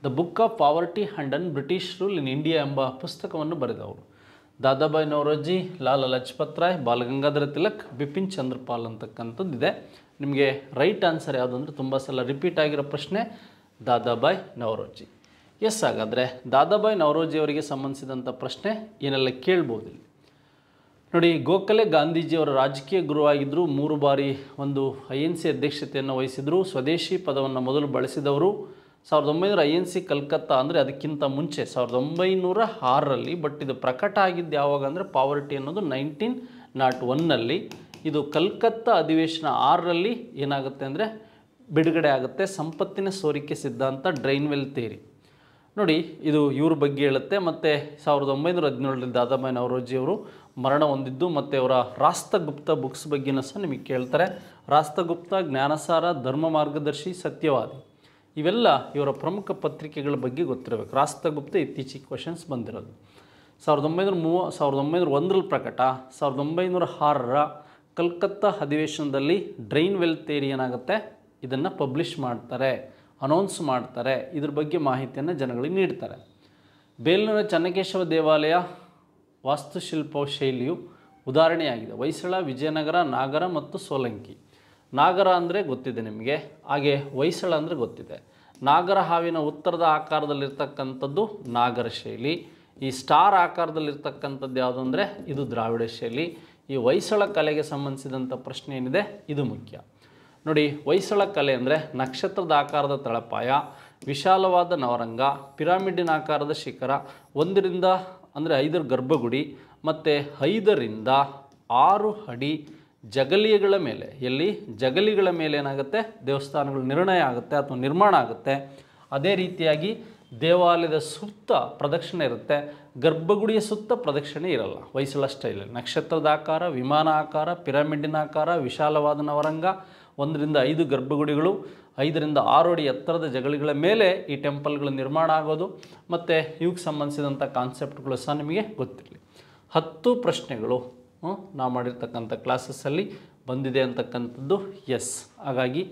the book of poverty and an British rule in India ಎಂಬ ಪುಸ್ತಕವನ್ನು ಬರೆದವರು ದಾದಾಬಾಯಿ ನವರೋಜಿ, ಲಾಲಾ ಲಜಪತ್ ರಾಯ್, ಬಾಲಗಂಗಾಧರ ತಿಲಕ್, ಬಿಪಿನ್ ಚಂದ್ರಪಾಲ್ ಅಂತಕ್ಕಂಥದ್ದಿದೆ. ನಿಮಗೆ ರೈಟ್ ಆನ್ಸರ್ ಯಾವುದು ಅಂದರೆ ತುಂಬ ಸಲ ರಿಪೀಟ್ ಆಗಿರೋ ಪ್ರಶ್ನೆ ದಾದಾಬಾಯಿ ನವರೋಜಿ. ಎಸ್, ಹಾಗಾದರೆ ದಾದಾಬಾಯಿ ನವರೋಜಿ ಅವರಿಗೆ ಸಂಬಂಧಿಸಿದಂಥ ಪ್ರಶ್ನೆ ಏನೆಲ್ಲ ಕೇಳ್ಬೋದು ಇಲ್ಲಿ ನೋಡಿ. ಗೋಖಲೆ ಗಾಂಧೀಜಿಯವರ ರಾಜಕೀಯ ಗುರುವಾಗಿದ್ದರು, 3 ಬಾರಿ ಒಂದು INC ಅಧ್ಯಕ್ಷತೆಯನ್ನು ವಹಿಸಿದರು. ಸ್ವದೇಶಿ ಪದವನ್ನು ಮೊದಲು ಬಳಸಿದವರು 1900 INC ಕಲ್ಕತ್ತಾ ಅಂದರೆ ಅದಕ್ಕಿಂತ ಮುಂಚೆ 1906ರಲ್ಲಿ. ಬಟ್ ಇದು ಪ್ರಕಟ ಆಗಿದ್ದು ಯಾವಾಗ ಅಂದರೆ ಪಾವರ್ಟಿ ಅನ್ನೋದು 1901ನಲ್ಲಿ. ಇದು ಕಲ್ಕತ್ತಾ ಅಧಿವೇಶನ 6ರಲ್ಲಿ ಏನಾಗುತ್ತೆ ಅಂದರೆ ಬಿಡುಗಡೆ ಆಗುತ್ತೆ. ಸಂಪತ್ತಿನ ಸೋರಿಕೆ ಸಿದ್ಧಾಂತ, ಡ್ರೈನ್ವೆಲ್ ಥಿಯರಿ ನೋಡಿ, ಇದು ಇವ್ರ ಬಗ್ಗೆ ಹೇಳುತ್ತೆ. ಮತ್ತು 1917ರಲ್ಲಿ ದಾದಾಬಾಯಿ ನವರೋಜಿಯವರು ಮರಣ ಹೊಂದಿದ್ದು ಮತ್ತು ಅವರ ರಾಷ್ಟ್ರಗುಪ್ತ ಬುಕ್ಸ್ ಬಗ್ಗೆನೂ ಸಹ ನಿಮಗೆ ಕೇಳ್ತಾರೆ. ರಾಷ್ಟ್ರಗುಪ್ತ, ಜ್ಞಾನಸಾರ, ಧರ್ಮ ಮಾರ್ಗದರ್ಶಿ, ಸತ್ಯವಾದಿ ಇವೆಲ್ಲ ಇವರ ಪ್ರಮುಖ ಪತ್ರಿಕೆಗಳ ಬಗ್ಗೆ ಗೊತ್ತಿರಬೇಕು. ರಾಷ್ಟ್ರಗುಪ್ತ ಇತ್ತೀಚೆಗೆ ಕ್ವಶನ್ಸ್ ಬಂದಿರೋದು. 1901ರಲ್ಲಿ ಪ್ರಕಟ, 1906ರ ಕಲ್ಕತ್ತಾ ಅಧಿವೇಶನದಲ್ಲಿ ಡ್ರೈನ್ವೆಲ್ ಥಿಯರಿ ಏನಾಗುತ್ತೆ ಇದನ್ನು ಪಬ್ಲಿಷ್ ಮಾಡ್ತಾರೆ, ಅನೌನ್ಸ್ ಮಾಡ್ತಾರೆ. ಇದ್ರ ಬಗ್ಗೆ ಮಾಹಿತಿಯನ್ನು ಜನಗಳಿಗೆ ನೀಡ್ತಾರೆ. ಬೇಲೂರಿನ ಚೆನ್ನಕೇಶವ ದೇವಾಲಯ ವಾಸ್ತುಶಿಲ್ಪ ಶೈಲಿಯು ಉದಾಹರಣೆಯಾಗಿದೆ. ಹೊಯ್ಸಳ, ವಿಜಯನಗರ, ನಾಗರ ಮತ್ತು ಸೋಲಂಕಿ. ನಾಗರ ಅಂದರೆ ಗೊತ್ತಿದೆ ನಿಮಗೆ, ಹಾಗೆ ಹೊಯ್ಸಳ ಅಂದರೆ ಗೊತ್ತಿದೆ. ನಾಗರ ಹಾವಿನ ಉತ್ತರದ ಆಕಾರದಲ್ಲಿರ್ತಕ್ಕಂಥದ್ದು ನಾಗರ ಶೈಲಿ. ಈ ಸ್ಟಾರ್ ಆಕಾರದಲ್ಲಿರ್ತಕ್ಕಂಥದ್ದು ಯಾವುದು ಅಂದರೆ ಇದು ದ್ರಾವಿಡ ಶೈಲಿ. ಈ ಹೊಯ್ಸಳ ಕಲೆಗೆ ಸಂಬಂಧಿಸಿದಂಥ ಪ್ರಶ್ನೆ ಏನಿದೆ ಇದು ಮುಖ್ಯ ನೋಡಿ. ಹೊಯ್ಸಳ ಕಲೆ ಅಂದರೆ ನಕ್ಷತ್ರದ ಆಕಾರದ ತಳಪಾಯ, ವಿಶಾಲವಾದ ನವರಂಗ, ಪಿರಾಮಿಡಿನ ಆಕಾರದ ಶಿಖರ, 1ರಿಂದ ಅಂದರೆ 5 ಗರ್ಭಗುಡಿ ಮತ್ತು 5ರಿಂದ 6 ಅಡಿ ಜಗಲಿಗಳ ಮೇಲೆ, ಜಗಲಿಗಳ ಮೇಲೆ ಏನಾಗುತ್ತೆ ದೇವಸ್ಥಾನಗಳು ನಿರ್ಣಯ ಆಗುತ್ತೆ ಅಥವಾ ನಿರ್ಮಾಣ ಆಗುತ್ತೆ. ಅದೇ ರೀತಿಯಾಗಿ ದೇವಾಲಯದ ಸುತ್ತ ಪ್ರದಕ್ಷಿಣೆ ಇರುತ್ತೆ, ಗರ್ಭಗುಡಿಯ ಸುತ್ತ ಪ್ರದಕ್ಷಿಣೆ ಇರಲ್ಲ. ಹೊಯ್ಸಳ ಸ್ಟೈಲಲ್ಲಿ ನಕ್ಷತ್ರದ ಆಕಾರ, ವಿಮಾನ ಆಕಾರ, ಪಿರಾಮಿಡಿನ ಆಕಾರ, ವಿಶಾಲವಾದ ನವರಂಗ, 1ರಿಂದ 5 ಗರ್ಭಗುಡಿಗಳು, 5ರಿಂದ 6 ಅಡಿ ಎತ್ತರದ ಜಗಳಿಗಳ ಮೇಲೆ ಈ ಟೆಂಪಲ್ಗಳು ನಿರ್ಮಾಣ ಆಗೋದು. ಮತ್ತು ಇವಕ್ಕೆ ಸಂಬಂಧಿಸಿದಂಥ ಕಾನ್ಸೆಪ್ಟ್ಗಳು ಸಹ ನಿಮಗೆ ಗೊತ್ತಿರಲಿ. 10 ಪ್ರಶ್ನೆಗಳು ನಾವು ಮಾಡಿರ್ತಕ್ಕಂಥ ಕ್ಲಾಸಸ್ಸಲ್ಲಿ ಬಂದಿದೆ ಅಂತಕ್ಕಂಥದ್ದು ಎಸ್. ಹಾಗಾಗಿ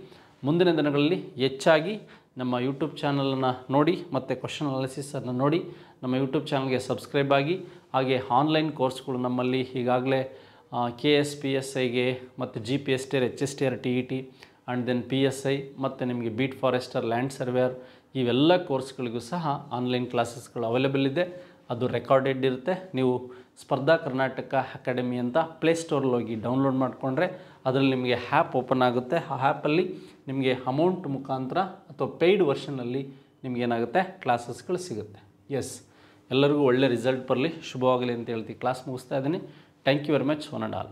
ಮುಂದಿನ ದಿನಗಳಲ್ಲಿ ಹೆಚ್ಚಾಗಿ ನಮ್ಮ ಯೂಟ್ಯೂಬ್ ಚಾನಲನ್ನು ನೋಡಿ ಮತ್ತು ಕ್ವಶನ್ ಅನಾಲಿಸಿಸನ್ನು ನೋಡಿ ನಮ್ಮ ಯೂಟ್ಯೂಬ್ ಚಾನಲ್ಗೆ ಸಬ್ಸ್ಕ್ರೈಬ್ ಆಗಿ. ಹಾಗೆ ಆನ್ಲೈನ್ ಕೋರ್ಸ್ಗಳು ನಮ್ಮಲ್ಲಿ ಈಗಾಗಲೇ KSPSIಗೆ ಮತ್ತು GPSTR, HSTR, TET and then PSI ಮತ್ತು ನಿಮಗೆ ಬೀಟ್ ಫಾರೆಸ್ಟರ್, ಲ್ಯಾಂಡ್ ಸರ್ವೇಯರ್ ಇವೆಲ್ಲ ಕೋರ್ಸ್ಗಳಿಗೂ ಸಹ ಆನ್ಲೈನ್ ಕ್ಲಾಸಸ್ಗಳು ಅವೈಲೇಬಲ್ ಇದೆ. ಅದು ರೆಕಾರ್ಡೆಡ್ ಇರುತ್ತೆ. ನೀವು ಸ್ಪರ್ಧಾ ಕರ್ನಾಟಕ ಅಕಾಡೆಮಿ ಅಂತ ಪ್ಲೇಸ್ಟೋರಲ್ಲಿ ಹೋಗಿ ಡೌನ್ಲೋಡ್ ಮಾಡಿಕೊಂಡ್ರೆ ಅದರಲ್ಲಿ ನಿಮಗೆ ಆ್ಯಪ್ ಓಪನ್ ಆಗುತ್ತೆ. ಆ ಆ್ಯಪಲ್ಲಿ ನಿಮಗೆ ಅಮೌಂಟ್ ಮುಖಾಂತರ ಅಥವಾ ಪೇಯ್ಡ್ ವರ್ಷನಲ್ಲಿ ನಿಮಗೇನಾಗುತ್ತೆ ಕ್ಲಾಸಸ್ಗಳು ಸಿಗುತ್ತೆ. ಎಸ್, ಎಲ್ಲರಿಗೂ ಒಳ್ಳೆ ರಿಸಲ್ಟ್ ಬರಲಿ, ಶುಭವಾಗಲಿ ಅಂತ ಹೇಳ್ತೀವಿ. ಕ್ಲಾಸ್ ಮುಗಿಸ್ತಾ ಇದ್ದೀನಿ. Thank you very much, one and all.